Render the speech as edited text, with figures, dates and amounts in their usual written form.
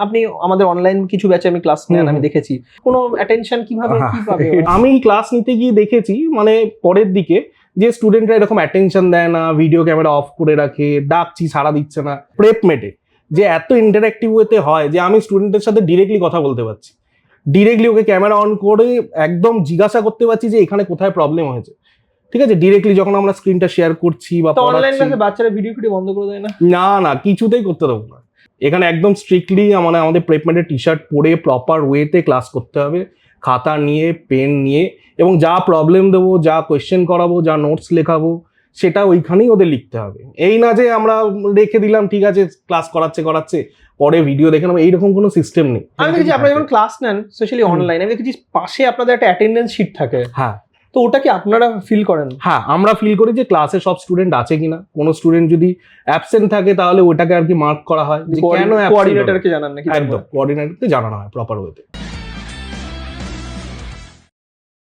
আপনি আমাদের অনলাইন কিছু ব্যাচে আমি ক্লাস নেন, আমি দেখেছি কোনো অ্যাটেনশন কিভাবে কি পাবে? আমি ক্লাস নিতে গিয়ে দেখেছি মানে পরের দিকে যে স্টুডেন্টরা এরকম অ্যাটেনশন দেয় না, ভিডিও ক্যামেরা অফ করে রাখে, ডাকছি সাড়া দিচ্ছে না। প্রেপমেটে যে এত ইন্টারঅ্যাক্টিভ ওয়েতে হয় যে আমি স্টুডেন্টের সাথে ডিরেক্টলি কথা বলতে পারছি, ডিরেক্টলি ওকে ক্যামেরা অন করে একদম জিজ্ঞাসা করতে পারছি যে এখানে কোথায় প্রবলেম হয়েছে, ঠিক আছে, ডিরেক্টলি যখন আমরা স্ক্রিনটা শেয়ার করছি বা অনলাইন পড়াচ্ছি। ক্লাসে বাচ্চারা ভিডিও বন্ধ করে দেয় না? না না, কিছুতেই করতে দেবো না। এখানে একদম স্ট্রিক্টলি মানে আমাদের প্রেপমেটের টি শার্ট পরে প্রপার ওয়েতে ক্লাস করতে হবে, খাতা নিয়ে পেন নিয়ে, এবং যা প্রবলেম দেবো, যা কোয়েশ্চেন করাবো, যা নোটস লেখাবো সেটা ওইখানেই ওদের লিখতে হবে। এই না যে আমরা রেখে দিলাম ঠিক আছে ক্লাস করাচ্ছে পরে ভিডিও দেখে নেবো, এইরকম কোনো সিস্টেম নেই। আমি দেখেছি আপনারা যখন ক্লাস নেন স্পেশালি অনলাইন, আমি দেখেছি পাশে আপনাদের একটা অ্যাটেন্ডেন্স শিট থাকে। হ্যাঁ, তো ওটা কি আপনারা ফিল করেন? হ্যাঁ, আমরা ফিল করি যে ক্লাসে সব স্টুডেন্ট আছে কিনা। কোনো স্টুডেন্ট যদি অ্যাবসেন্ট থাকে তাহলে ওটাকে আর কি মার্ক করা হয় যে কেন কোঅর্ডিনেটরকে জানান নাকি? একদম কোঅর্ডিনেটরকে জানানো হয় প্রপার ওয়েতে।